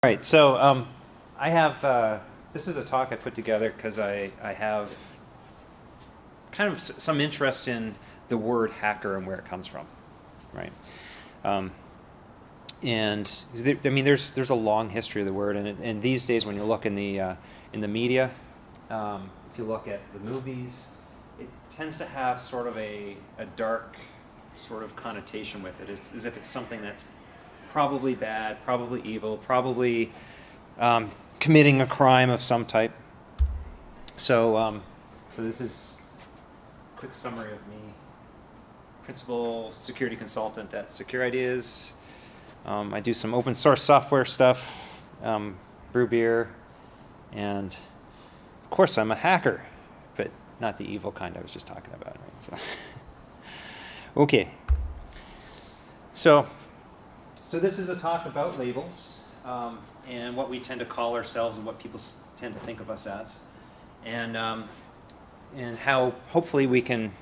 All right, so I have, this is a talk I put together because I have kind of some interest in the word hacker and where it comes from, right? And I mean, there's a long history of the word, and these days when you look in the media, if you look at the movies, it tends to have sort of a dark sort of connotation with it, as if it's something that's probably bad, probably evil, probably committing a crime of some type. So, so this is a quick summary of me. Principal security consultant at Secure Ideas. I do some open source software stuff, brew beer, and of course I'm a hacker, but not the evil kind I was just talking about. Right? So, okay. So this is a talk about labels and what we tend to call ourselves and what people tend to think of us as, and how hopefully we can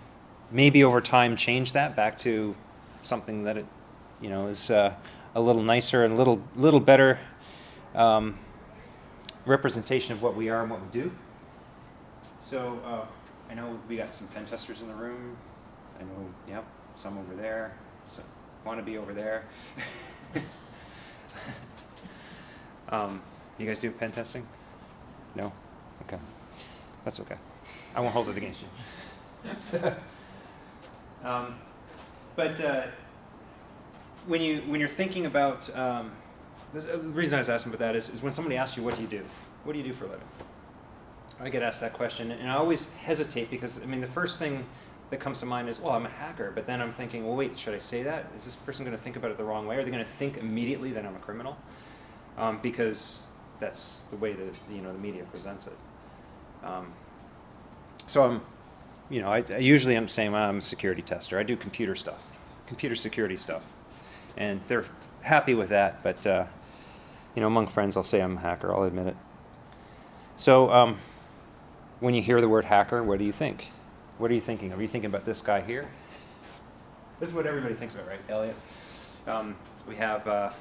maybe over time change that back to something that it, you know, is a little nicer and a little better representation of what we are and what we do. So I know we got some pen testers in the room. I know, yep, some over there. Some want to be over there. You guys do pen testing? No? Okay. That's okay. I won't hold it against you. But when you're thinking about the reason I was asking about that is when somebody asks you, what do you do for a living? I get asked that question, and I always hesitate because I mean the first thing that comes to mind is, well, I'm a hacker, but then I'm thinking, well, wait, should I say that? Is this person going to think about it the wrong way? Are they going to think immediately that I'm a criminal? Because that's the way that the media presents it. So I'm, I usually am saying, well, I'm a security tester. I do computer stuff, computer security stuff, and they're happy with that. But among friends, I'll say I'm a hacker. I'll admit it. So when you hear the word hacker, what do you think? What are you thinking of? Are you thinking about this guy here? This is what everybody thinks about, right, Elliot? We have,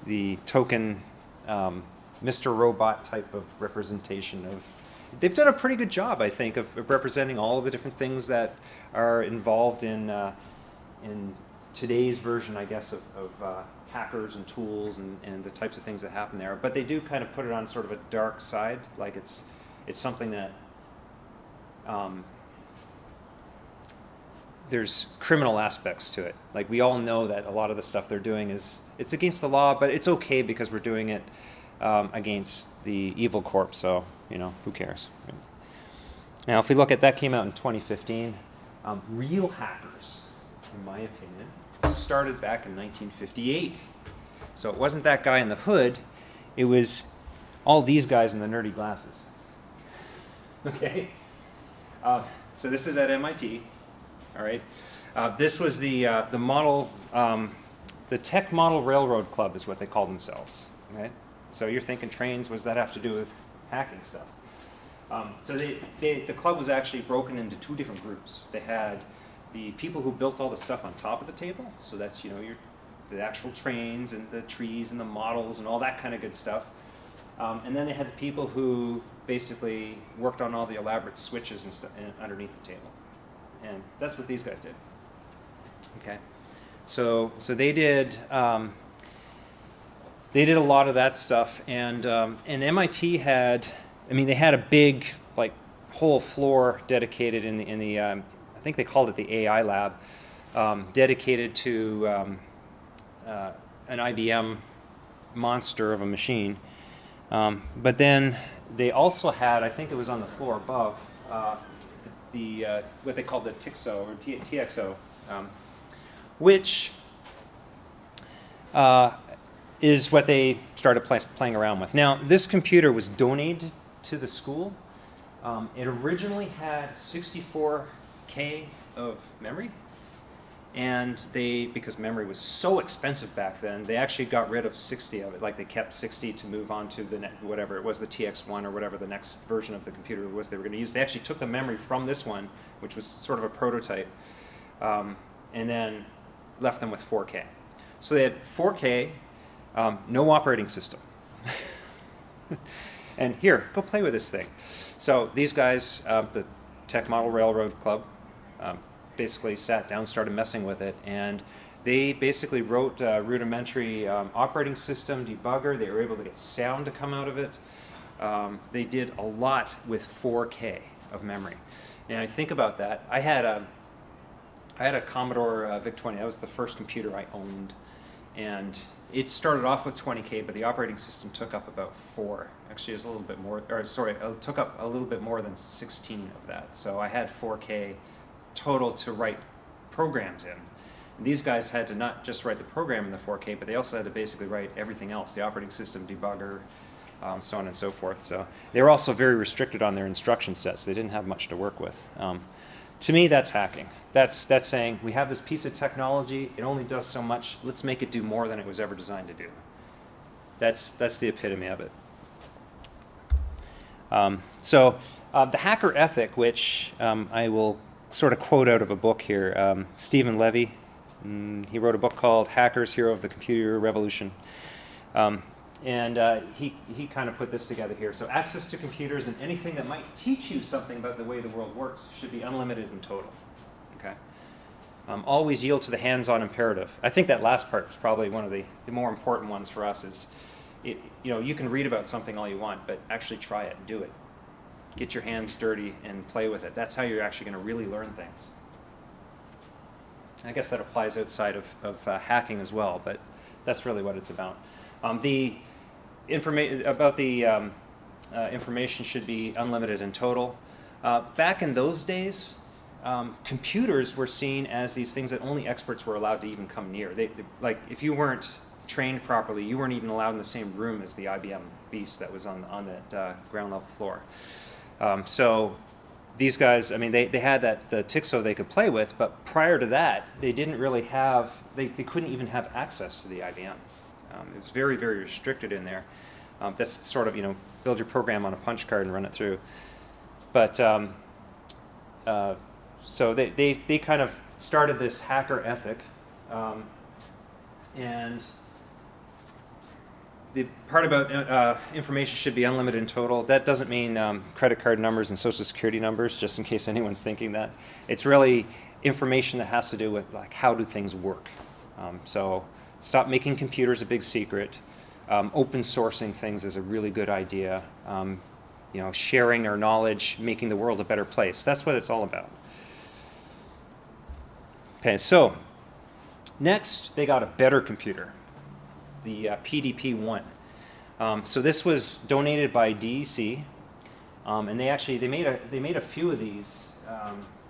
the token Mr. Robot type of representation of. They've done a pretty good job, I think, of representing all of the different things that are involved in today's version, I guess, of hackers and tools and the types of things that happen there. But they do kind of put it on sort of a dark side, like it's something that there's criminal aspects to it. Like we all know that a lot of the stuff they're doing it's against the law, but it's okay because we're doing it against the evil corp. So who cares? Right? Now, if we look at that, came out in 2015. Real hackers, in my opinion, started back in 1958. So it wasn't that guy in the hood. It was all these guys in the nerdy glasses. Okay. So this is at MIT, all right. This was the model, the Tech Model Railroad Club is what they call themselves, right? So you're thinking trains, what does that have to do with hacking stuff? So the club was actually broken into two different groups. They had the people who built all the stuff on top of the table, so that's the actual trains and the trees and the models and all that kind of good stuff. And then they had the people who basically worked on all the elaborate switches and stuff underneath the table, and that's what these guys did. Okay, so they did a lot of that stuff, and MIT had, they had a big whole floor dedicated in the I think they called it the AI lab, dedicated to an IBM monster of a machine. But then they also had, I think it was on the floor above, what they called the TXO or TXO, which is what they started playing around with. Now, this computer was donated to the school. It originally had 64K of memory. And because memory was so expensive back then, they actually got rid of 60 of it. Like they kept 60 to move on to whatever it was, the TX1 or whatever the next version of the computer was they were going to use. They actually took the memory from this one, which was sort of a prototype, and then left them with 4K. So they had 4K, No operating system. And here, go play with this thing. So these guys, the Tech Model Railroad Club, basically sat down, started messing with it, and they basically wrote a rudimentary operating system debugger. They were able to get sound to come out of it. They did a lot with 4K of memory. And I think about that. I had a Commodore VIC-20. That was the first computer I owned. And it started off with 20K, but the operating system took up about 4. Actually, it was a little bit more, or sorry, it took up a little bit more than 16 of that. So I had 4K total to write programs in. And these guys had to not just write the program in the 4K, but they also had to basically write everything else, the operating system, debugger, so on and so forth. So they were also very restricted on their instruction sets. They didn't have much to work with. To me, that's hacking. That's saying, we have this piece of technology, it only does so much, let's make it do more than it was ever designed to do. That's the epitome of it. The hacker ethic, which I will sort of quote out of a book here, Stephen Levy, he wrote a book called Hackers, Hero of the Computer Revolution. He kind of put this together here. So access to computers and anything that might teach you something about the way the world works should be unlimited and total. Okay. Always yield to the hands-on imperative. I think that last part is probably one of the more important ones for us. Is you can read about something all you want, but actually try it and do it. Get your hands dirty and play with it. That's how you're actually going to really learn things. I guess that applies outside of hacking as well, but that's really what it's about. The information should be unlimited and total. Back in those days, computers were seen as these things that only experts were allowed to even come near. Like if you weren't trained properly, you weren't even allowed in the same room as the IBM beast that was on that ground level floor. So these guys, I mean, they had the TIXO they could play with, but prior to that, they didn't really have, they couldn't even have access to the IBM. It was very, very restricted in there. That's sort of, build your program on a punch card and run it through. But so they kind of started this hacker ethic, and the part about information should be unlimited and total, that doesn't mean credit card numbers and social security numbers, just in case anyone's thinking that. It's really information that has to do with like how do things work. So stop making computers a big secret. Open sourcing things is a really good idea. Sharing our knowledge, making the world a better place. That's what it's all about. Okay, so next they got a better computer, the PDP-1. So this was donated by DEC, and they made a few of these,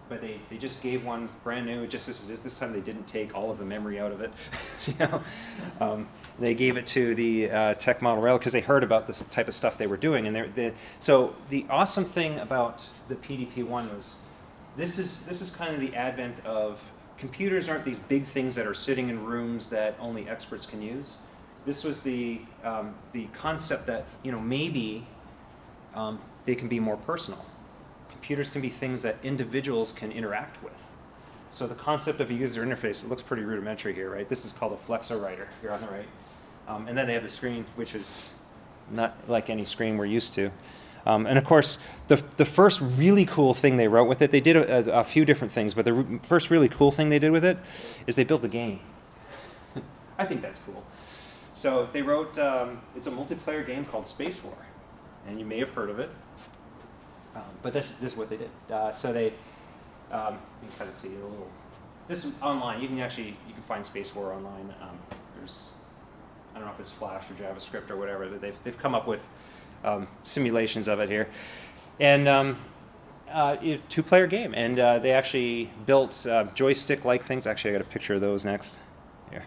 but they just gave one brand new. Just as it is this time, they didn't take all of the memory out of it. They gave it to the Tech Model Rail because they heard about this type of stuff they were doing, and so the awesome thing about the PDP-1 was this is kind of the advent of computers aren't these big things that are sitting in rooms that only experts can use. This was the concept that maybe they can be more personal. Computers can be things that individuals can interact with. So the concept of a user interface, it looks pretty rudimentary here, right? This is called a flexowriter here on the right. And then they have the screen, which is not like any screen we're used to. And of course, the first really cool thing they wrote with it, they did a few different things, but the first really cool thing they did with it is they built a game. I think that's cool. So they wrote, it's a multiplayer game called Space War, and you may have heard of it. But this is what they did. So they, you can kind of see a little. This is online. You can find Space War online. There's, I don't know if it's Flash or JavaScript or whatever. But they've come up with simulations of it here, and two-player game. And they actually built joystick-like things. Actually, I got a picture of those next. Here.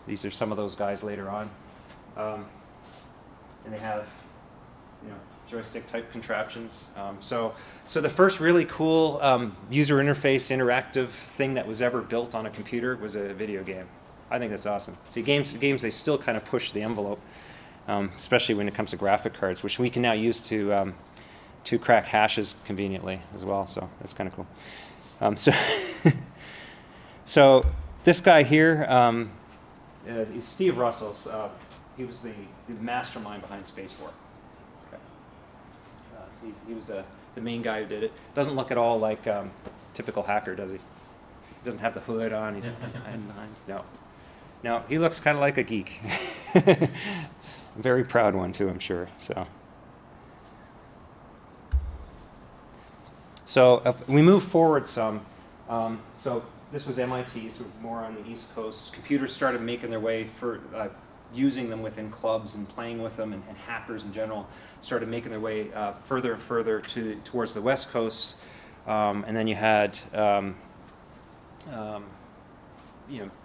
These are some of those guys later on, and they have, joystick-type contraptions. So the first really cool user interface, interactive thing that was ever built on a computer was a video game. I think that's awesome. See, games they still kind of push the envelope, especially when it comes to graphic cards, which we can now use to crack hashes conveniently as well. So that's kind of cool. So this guy here. He's Steve Russell. He was the mastermind behind Space War. Okay. So he was the main guy who did it. Doesn't look at all like typical hacker, does he? Doesn't have the hood on. He's hiding behind. No. No, he looks kind of like a geek. Very proud one too, I'm sure. So if we move forward some. So this was MIT, so more on the East Coast. Computers started making their way for using them within clubs and playing with them, and hackers in general started making their way further and further towards the West Coast. And then you had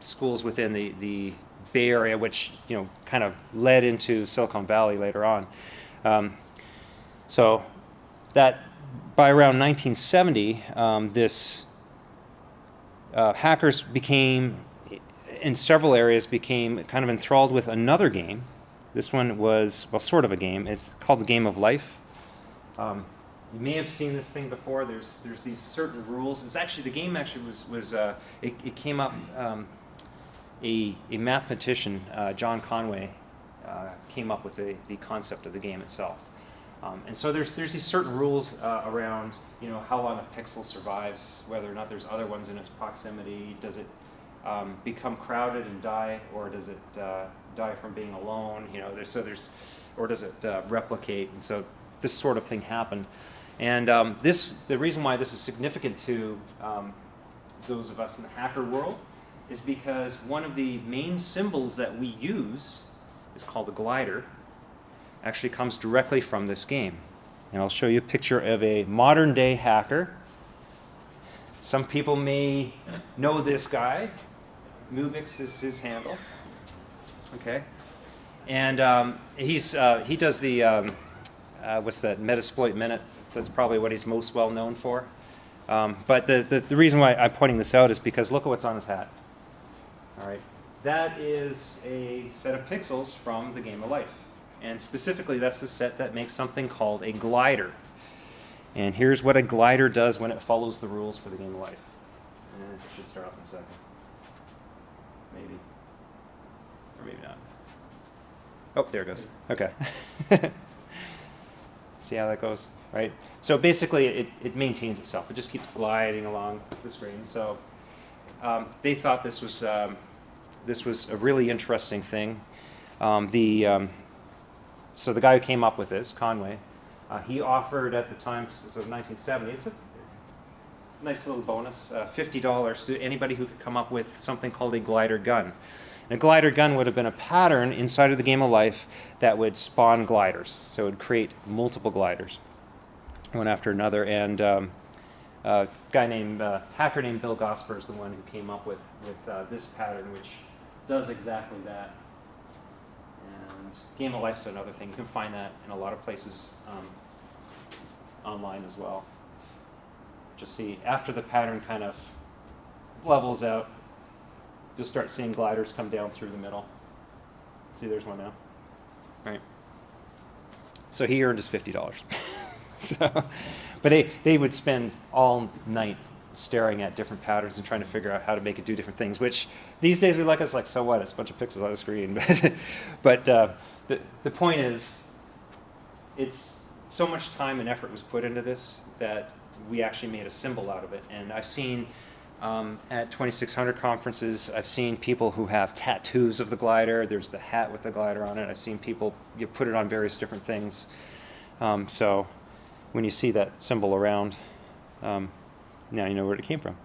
schools within the Bay Area, which kind of led into Silicon Valley later on. So that by around 1970, hackers became, in several areas, became kind of enthralled with another game. This one was, well, sort of a game. It's called the Game of Life. You may have seen this thing before. There's these certain rules. It's actually, the game actually was it came up, a mathematician, John Conway, came up with the concept of the game itself. And so there's these certain rules around how long a pixel survives, whether or not there's other ones in its proximity. Does it become crowded and die, or does it die from being alone? Or does it replicate? And so this sort of thing happened. And the reason why this is significant to those of us in the hacker world is because one of the main symbols that we use is called a glider. Actually comes directly from this game. And I'll show you a picture of a modern day hacker. Some people may know this guy. Movemix is his handle. Okay. And he does the, what's that, Metasploit Minute. That's probably what he's most well known for. But the reason why I'm pointing this out is because look at what's on his hat. All right. That is a set of pixels from the Game of Life. And specifically, that's the set that makes something called a glider. And here's what a glider does when it follows the rules for the Game of Life. And it should start off in a second. Maybe. Or maybe not. Oh, there it goes. Okay. See how that goes, right? So basically, it maintains itself. It just keeps gliding along the screen. So they thought this was a really interesting thing. So the guy who came up with this, Conway, he offered at the time, so 1970, it's a nice little bonus, $50 to anybody who could come up with something called a glider gun. And a glider gun would have been a pattern inside of the Game of Life that would spawn gliders. So it would create multiple gliders, one after another. And a guy named, hacker named Bill Gosper is the one who came up with this pattern, which does exactly that. And Game of Life is another thing. You can find that in a lot of places online as well. Just see, after the pattern kind of levels out, you'll start seeing gliders come down through the middle. See, there's one now. Right. So he earned his $50. But they would spend all night staring at different patterns and trying to figure out how to make it do different things, which these days we look at, it's like, so what? It's a bunch of pixels on the screen. But the point is, it's so much time and effort was put into this that we actually made a symbol out of it. And I've seen at 2600 conferences, I've seen people who have tattoos of the glider. There's the hat with the glider on it. I've seen people put it on various different things. So when you see that symbol around, now you know where it came from.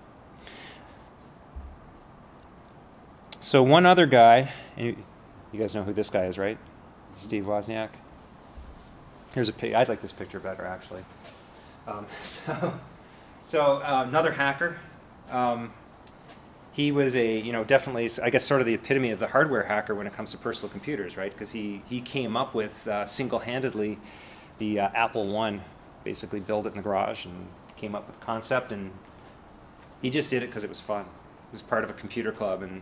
So one other guy, and you guys know who this guy is, right? Steve Wozniak. Here's a picture. I'd like this picture better, actually. So another hacker. He was definitely, I guess, sort of the epitome of the hardware hacker when it comes to personal computers, right? Because he came up with single-handedly the Apple I, basically built it in the garage and came up with the concept, and he just did it because it was fun. It was part of a computer club, and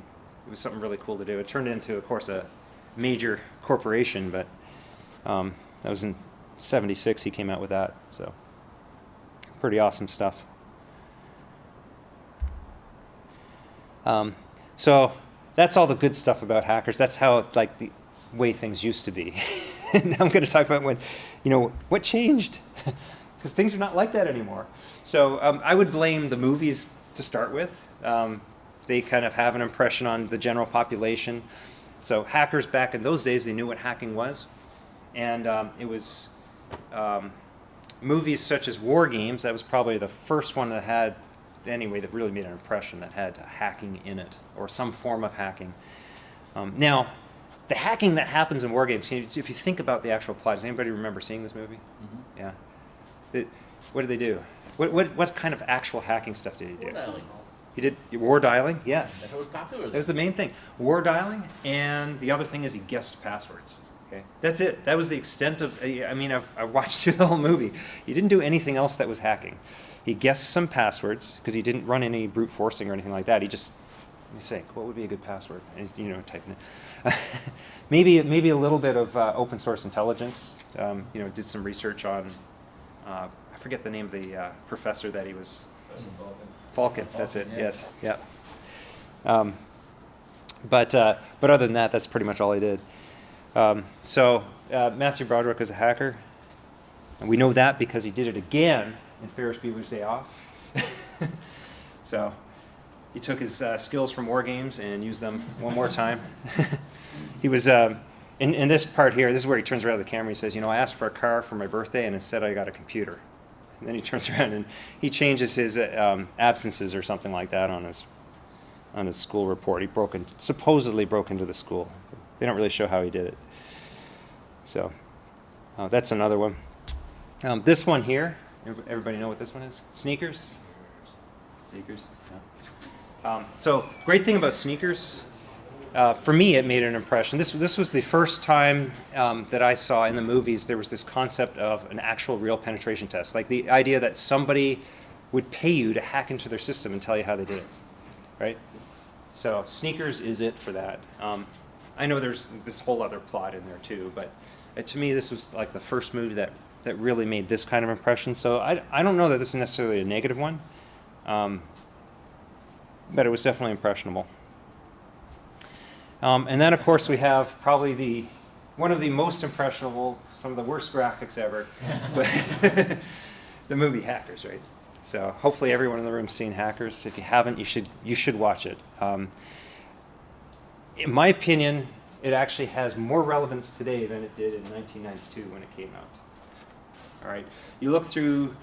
it was something really cool to do. It turned into, of course, a major corporation, but that was in '76 he came out with that, so pretty awesome stuff. So that's all the good stuff about hackers. That's how, like, the way things used to be. And now I'm going to talk about what changed, because things are not like that anymore. So I would blame the movies to start with. They kind of have an impression on the general population. So hackers back in those days, they knew what hacking was. And it was movies such as War Games. That was probably the first one that had, anyway, that really made an impression, that had hacking in it, or some form of hacking. Now, the hacking that happens in War Games, if you think about the actual plot, does anybody remember seeing this movie? Mm-hmm. Yeah. What did they do? What kind of actual hacking stuff did he do? War dialing. He did war dialing? Yes. That was popular. That was the main thing. War dialing, and the other thing is he guessed passwords. Okay, that's it. That was the extent of. I mean, I watched through the whole movie. He didn't do anything else that was hacking. He guessed some passwords because he didn't run any brute forcing or anything like that. He just, let me think, what would be a good password? And, typing it. maybe a little bit of open source intelligence. Did some research on. I forget the name of the professor that he was. Falcon. That's it. Yeah. Yes. Yeah. But other than that, that's pretty much all he did. So Matthew Broderick was a hacker, and we know that because he did it again in Ferris Bueller's Day Off. So he took his skills from War Games and used them one more time. He was in this part here. This is where he turns around to the camera. He says, "I asked for a car for my birthday, and instead I got a computer." And then he turns around and he changes his absences or something like that on his school report. He supposedly broke into the school. They don't really show how he did it. So that's another one. This one here, everybody know what this one is? Sneakers? Sneakers, yeah. So great thing about sneakers, for me it made an impression. This was the first time that I saw in the movies there was this concept of an actual real penetration test. Like the idea that somebody would pay you to hack into their system and tell you how they did it, right? So sneakers is it for that. I know there's this whole other plot in there too, but to me this was like the first movie that really made this kind of impression. So I don't know that this is necessarily a negative one, but it was definitely impressionable. And then of course we have probably one of the most impressionable, some of the worst graphics ever, the movie Hackers, right? So hopefully everyone in the room's seen Hackers. If you haven't, you should watch it. In my opinion, it actually has more relevance today than it did in 1992 when it came out. All right, you look through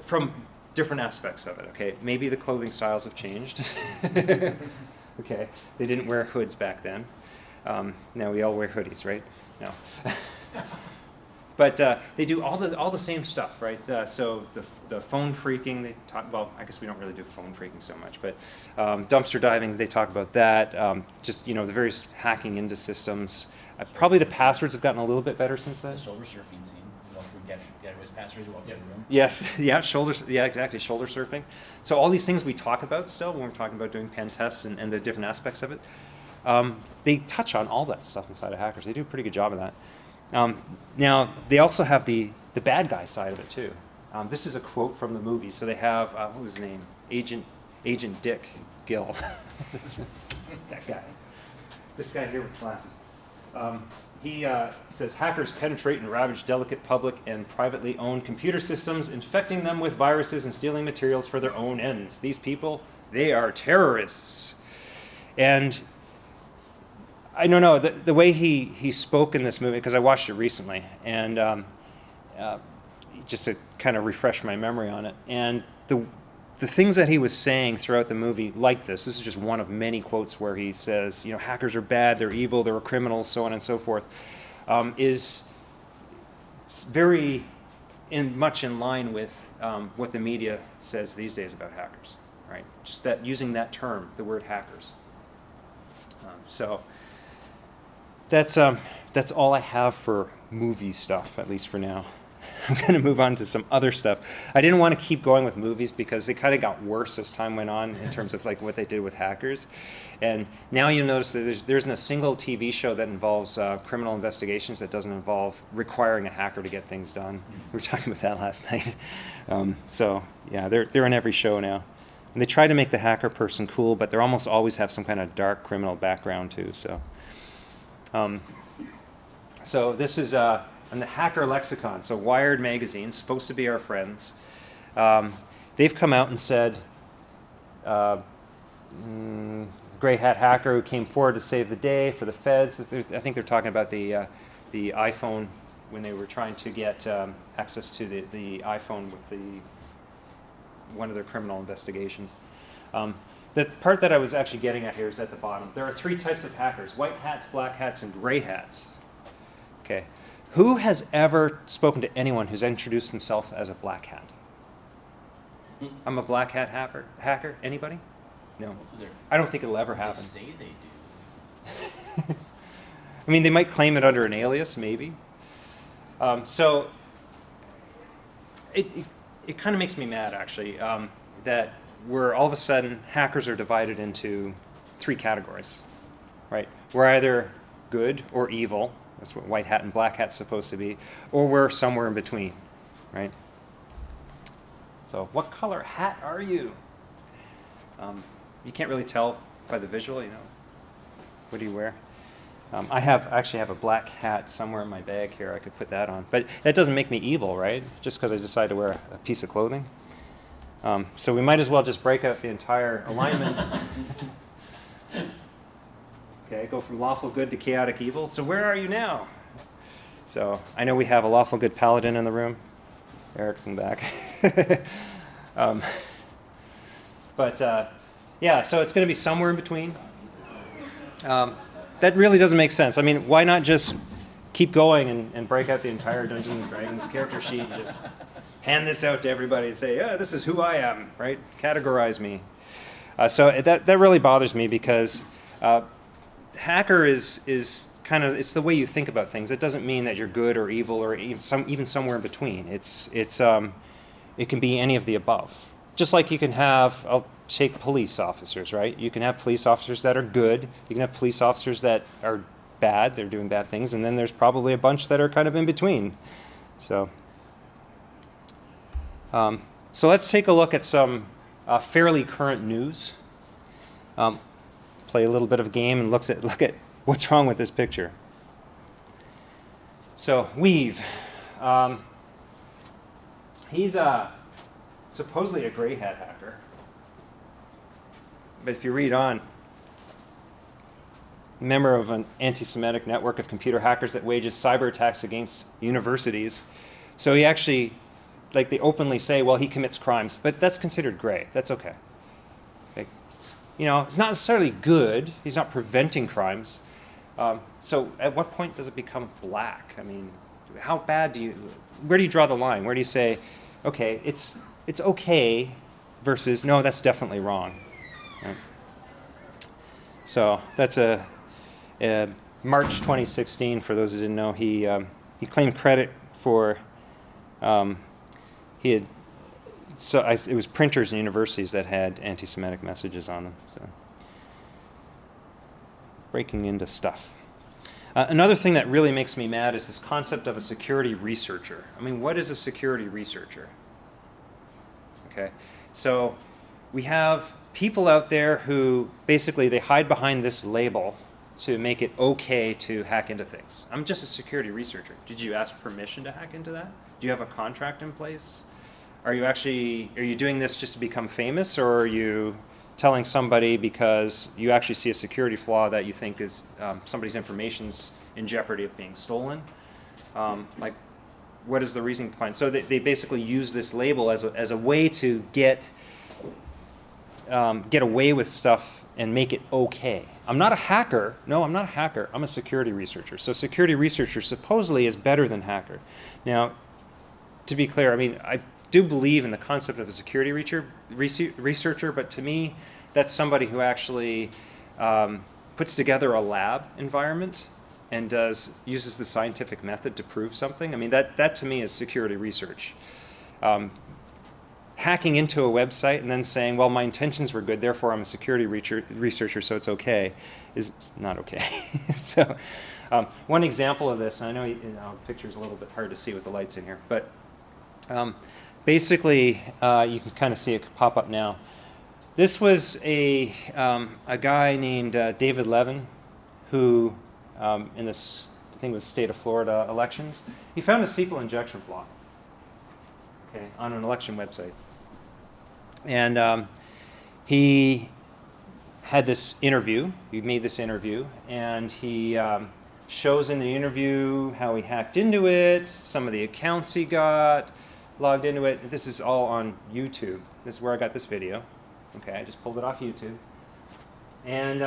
from different aspects of it. Okay, maybe the clothing styles have changed. Okay, they didn't wear hoods back then. Now we all wear hoodies, right? No. But they do all the same stuff, right? So the phone phreaking, they talk. Well, I guess we don't really do phone phreaking so much, but dumpster diving, they talk about that. Just the various hacking into systems. Probably the passwords have gotten a little bit better since then. The shoulder surfing scene. Get everybody's passwords. You walk out of the room. Yes. Yeah. Yeah. Exactly. Shoulder surfing. So all these things we talk about still when we're talking about doing pen tests and the different aspects of it, they touch on all that stuff inside of Hackers. They do a pretty good job of that. Now, they also have the bad guy side of it, too. This is a quote from the movie. So they have, what was his name? Agent Dick Gill. That guy. This guy here with glasses. He says, hackers penetrate and ravage delicate public and privately owned computer systems, infecting them with viruses and stealing materials for their own ends. These people, they are terrorists. And I don't know, the way he spoke in this movie, because I watched it recently, and just to kind of refresh my memory on it, and the things that he was saying throughout the movie, like this is just one of many quotes where he says, hackers are bad, they're evil, they're criminals, so on and so forth, is very much in line with what the media says these days about hackers, right? Just that using that term, the word hackers. So that's all I have for movie stuff, at least for now. I'm going to move on to some other stuff. I didn't want to keep going with movies because they kind of got worse as time went on in terms of like what they did with hackers. And now you'll notice that there isn't a single TV show that involves criminal investigations that doesn't involve requiring a hacker to get things done. We were talking about that last night. So yeah, they're in every show now. And they try to make the hacker person cool, but they almost always have some kind of dark criminal background too. So this is in the Hacker Lexicon, so Wired magazine, supposed to be our friends. They've come out and said, gray hat hacker who came forward to save the day for the feds. I think they're talking about the iPhone when they were trying to get access to the iPhone with one of their criminal investigations. The part that I was actually getting at here is at the bottom. There are 3 types of hackers: white hats, black hats, and gray hats. Okay. Who has ever spoken to anyone who's introduced himself as a black hat? I'm a black hat hacker. Anybody? No. I don't think it'll ever happen. They say they do. I mean, they might claim it under an alias, maybe. So it kind of makes me mad, actually, that we're all of a sudden hackers are divided into 3 categories, right? We're either good or evil. That's what white hat and black hat's supposed to be, or we're somewhere in between, right? So what color hat are you? You can't really tell by the visual, you know. What do you wear? I actually have a black hat somewhere in my bag here. I could put that on. But that doesn't make me evil, right? Just because I decide to wear a piece of clothing. So we might as well just break up the entire alignment. Okay, go from lawful good to chaotic evil. So where are you now? So I know we have a lawful good paladin in the room. Eric's in back. Yeah, so it's going to be somewhere in between. That really doesn't make sense. I mean, why not just keep going and break out the entire Dungeons & Dragons character sheet and just hand this out to everybody and say, yeah, this is who I am, right? Categorize me. So that really bothers me because hacker is kind of, it's the way you think about things. It doesn't mean that you're good or evil or even somewhere in between. It can be any of the above. Just like you can have, I'll take police officers, right? You can have police officers that are good. You can have police officers that are bad. They're doing bad things. And then there's probably a bunch that are kind of in between. So let's take a look at some fairly current news. Play a little bit of a game and look at what's wrong with this picture. So Weave, he's supposedly a gray hat hacker, but if you read on, member of an anti-Semitic network of computer hackers that wages cyber attacks against universities. So he actually, like they openly say, well, he commits crimes, but that's considered gray. That's okay. You know, it's not necessarily good. He's not preventing crimes. So at what point does it become black? I mean, how bad where do you draw the line? Where do you say, okay, it's okay versus, no, that's definitely wrong. Right? So that's a March 2016, for those who didn't know, he claimed credit for, it was printers and universities that had anti-Semitic messages on them. So breaking into stuff. Another thing that really makes me mad is this concept of a security researcher. I mean, what is a security researcher? Okay, so we have people out there who basically they hide behind this label to make it okay to hack into things. I'm just a security researcher. Did you ask permission to hack into that? Do you have a contract in place? Are you doing this just to become famous, or are you telling somebody because you actually see a security flaw that you think is somebody's information's in jeopardy of being stolen? Like, what is the reason behind? So they basically use this label as a way to get away with stuff and make it okay. I'm not a hacker. No, I'm not a hacker. I'm a security researcher. So security researcher supposedly is better than hacker. Now, to be clear, I mean, I do believe in the concept of a security researcher, but to me, that's somebody who actually puts together a lab environment and uses the scientific method to prove something. I mean, that to me is security research. Hacking into a website and then saying, well, my intentions were good, therefore I'm a security researcher, so it's okay, is not okay. So one example of this, and I know the picture's a little bit hard to see with the lights in here, but basically, you can kind of see it pop up now. This was a guy named David Levin, who in this, I think it was state of Florida elections, he found a SQL injection flaw, okay, on an election website. And he had this interview, he made this interview, and he shows in the interview how he hacked into it, some of the accounts he got, logged into it. This is all on YouTube. This is where I got this video. Okay, I just pulled it off YouTube. And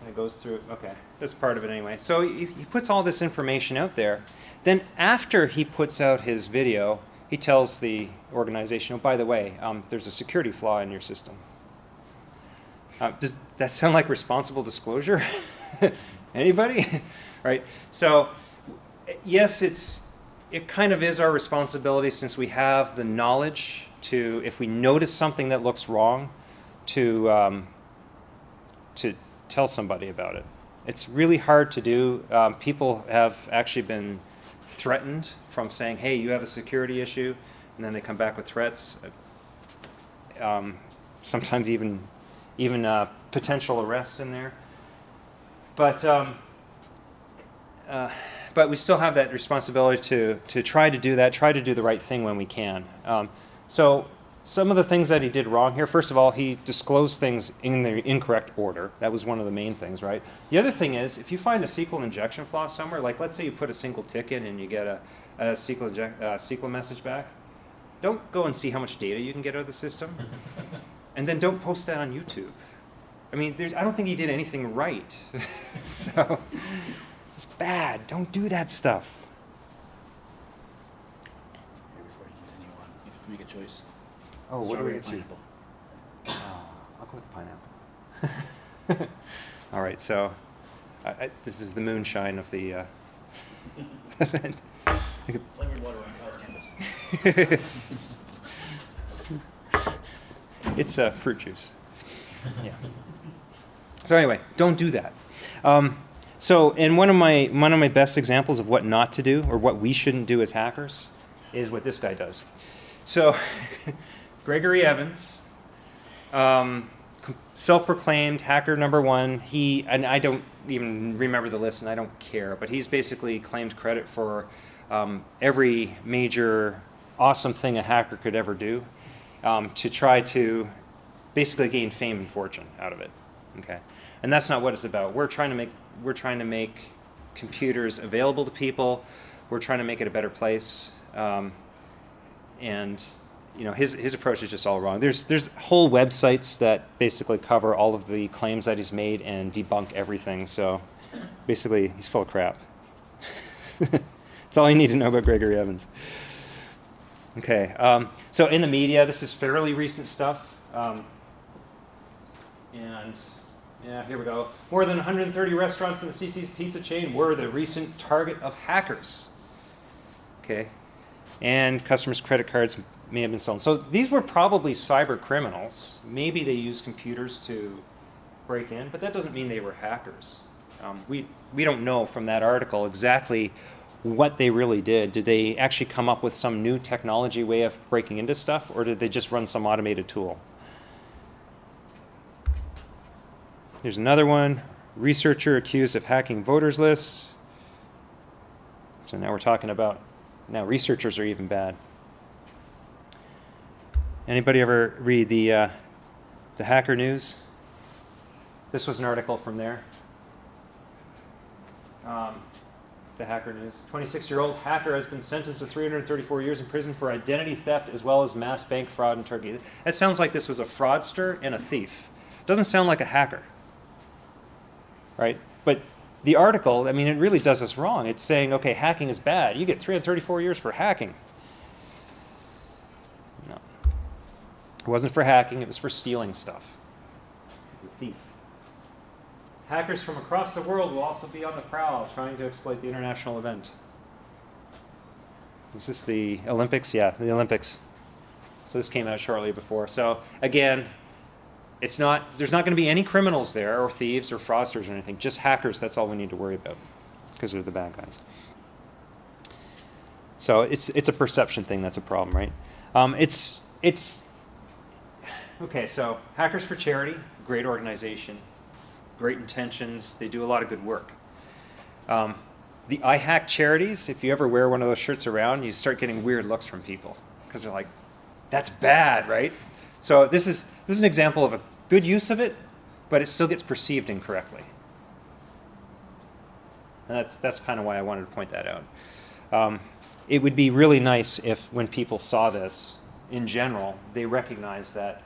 it goes through, okay, this part of it anyway. So he puts all this information out there. Then after he puts out his video, he tells the organization, oh, by the way, there's a security flaw in your system. Does that sound like responsible disclosure? Anybody? Right? So yes, it kind of is our responsibility, since we have the knowledge to, if we notice something that looks wrong, to tell somebody about it. It's really hard to do. People have actually been threatened from saying, hey, you have a security issue, and then they come back with threats. Sometimes even potential arrest in there. But we still have that responsibility to try to do that, try to do the right thing when we can. So some of the things that he did wrong here, first of all, he disclosed things in the incorrect order. That was one of the main things, right? The other thing is, if you find a SQL injection flaw somewhere, like let's say you put a single tick in and you get a SQL message back, don't go and see how much data you can get out of the system. And then don't post that on YouTube. I mean, I don't think he did anything right. So it's bad. Don't do that stuff. Before you continue on, you have to make a choice. Oh, what do we Strawberry or get? pineapple? I'll go with pineapple. All right, so this is the moonshine of the event. Flavored water on college campus. It's fruit juice. Yeah. So anyway, don't do that. And one of my best examples of what not to do, or what we shouldn't do as hackers, is what this guy does. So Gregory Evans, self-proclaimed hacker #1. And I don't even remember the list, and I don't care, but he's basically claimed credit for every major awesome thing a hacker could ever do, to try to basically gain fame and fortune out of it. Okay, and that's not what it's about. We're trying to make computers available to people. We're trying to make it a better place, and his approach is just all wrong. There's whole websites that basically cover all of the claims that he's made and debunk everything. So basically, he's full of crap. That's all you need to know about Gregory Evans. Okay, so in the media, this is fairly recent stuff. And yeah, here we go. More than 130 restaurants in the CiCis pizza chain were the recent target of hackers. Okay, and customers' credit cards may have been stolen. So these were probably cyber criminals. Maybe they used computers to break in, but that doesn't mean they were hackers. We don't know from that article exactly what they really did. Did they actually come up with some new technology way of breaking into stuff, or did they just run some automated tool? Here's another one. Researcher accused of hacking voters lists. So now we're talking about, now researchers are even bad. Anybody ever read the Hacker News? This was an article from there. The Hacker News. 26-year-old hacker has been sentenced to 334 years in prison for identity theft as well as mass bank fraud in Turkey. That sounds like this was a fraudster and a thief. Doesn't sound like a hacker. Right? But the article, I mean, it really does us wrong. It's saying, okay, hacking is bad. You get 334 years for hacking. No. It wasn't for hacking. It was for stealing stuff. The thief. Hackers from across the world will also be on the prowl trying to exploit the international event. Was this the Olympics? Yeah, the Olympics. So this came out shortly before. So again, there's not going to be any criminals there, or thieves, or fraudsters, or anything. Just hackers. That's all we need to worry about, because they're the bad guys. So it's a perception thing. That's a problem, right? Okay, so Hackers for Charity, great organization, great intentions. They do a lot of good work. The I Hack charities, if you ever wear one of those shirts around, you start getting weird looks from people because they're like, that's bad, right? So this is an example of a good use of it, but it still gets perceived incorrectly. And that's kind of why I wanted to point that out. It would be really nice if when people saw this, in general, they recognize that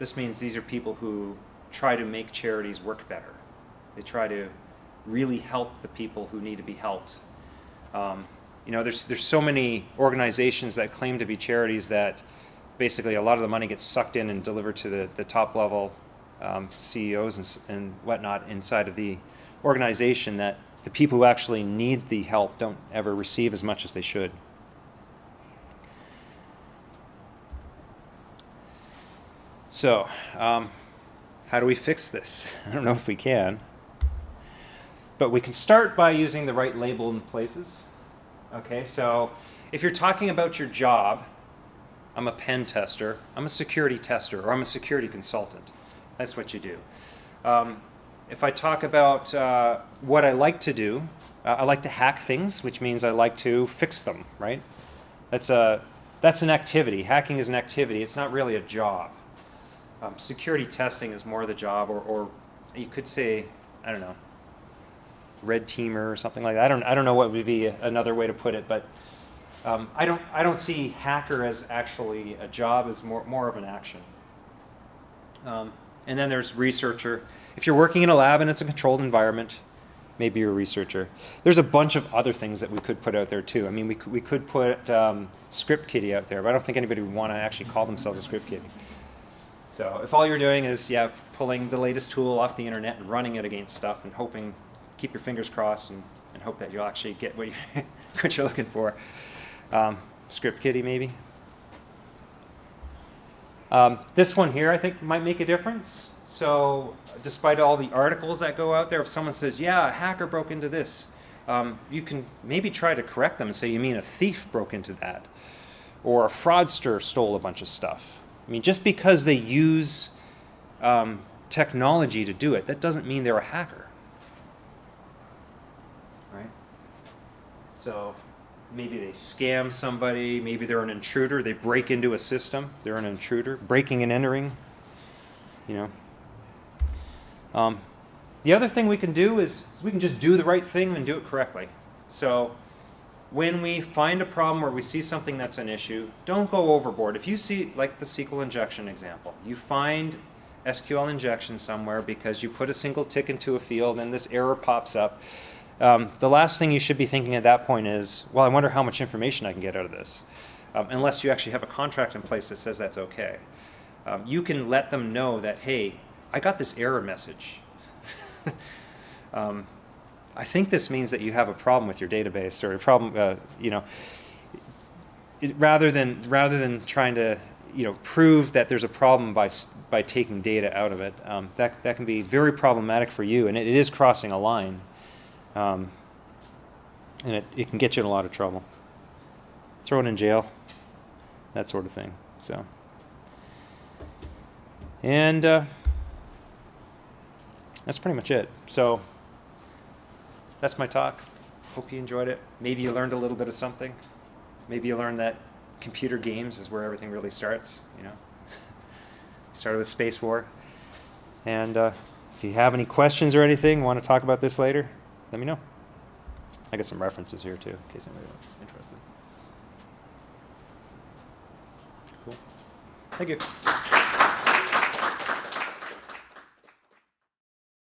this means these are people who try to make charities work better. They try to really help the people who need to be helped. You know, there's so many organizations that claim to be charities that basically a lot of the money gets sucked in and delivered to the top level CEOs and whatnot inside of the organization, that the people who actually need the help don't ever receive as much as they should. So, how do we fix this? I don't know if we can. But we can start by using the right label in places. Okay, so if you're talking about your job, I'm a pen tester, I'm a security tester, or I'm a security consultant. That's what you do. If I talk about what I like to do, I like to hack things, which means I like to fix them, right? That's an activity. Hacking is an activity. It's not really a job. Security testing is more the job, or you could say, I don't know, red teamer or something like that. I don't know what would be another way to put it, but I don't see hacker as actually a job, as more of an action. And then there's researcher. If you're working in a lab and it's a controlled environment, maybe you're a researcher. There's a bunch of other things that we could put out there too. I mean, we could put script kiddie out there, but I don't think anybody would want to actually call themselves a script kiddie. So if all you're doing is pulling the latest tool off the internet and running it against stuff and hoping, keep your fingers crossed and hope that you'll actually get what you're looking for. Script kiddie maybe. This one here I think might make a difference. So despite all the articles that go out there, if someone says, yeah, a hacker broke into this, you can maybe try to correct them and say, you mean a thief broke into that? Or a fraudster stole a bunch of stuff. I mean, just because they use technology to do it, that doesn't mean they're a hacker. Right? So maybe they scam somebody, maybe they're an intruder, they break into a system, they're an intruder, breaking and entering, you know. The other thing we can do is we can just do the right thing and do it correctly. So when we find a problem or we see something that's an issue, don't go overboard. If you see, like the SQL injection example, you find SQL injection somewhere because you put a single tick into a field and this error pops up, the last thing you should be thinking at that point is, well, I wonder how much information I can get out of this, unless you actually have a contract in place that says that's okay. You can let them know that, hey, I got this error message. I think this means that you have a problem with your database or a problem, you know, rather than trying to, you know, prove that there's a problem by taking data out of it. That can be very problematic for you, and it is crossing a line, and it can get you in a lot of trouble. Thrown in jail, that sort of thing. So, and that's pretty much it. So that's my talk. Hope you enjoyed it. Maybe you learned a little bit of something. Maybe you learned that computer games is where everything really starts, you know. Started with Space War. And if you have any questions or anything, want to talk about this later, let me know. I got some references here too, in case anybody's interested. Cool. Thank you.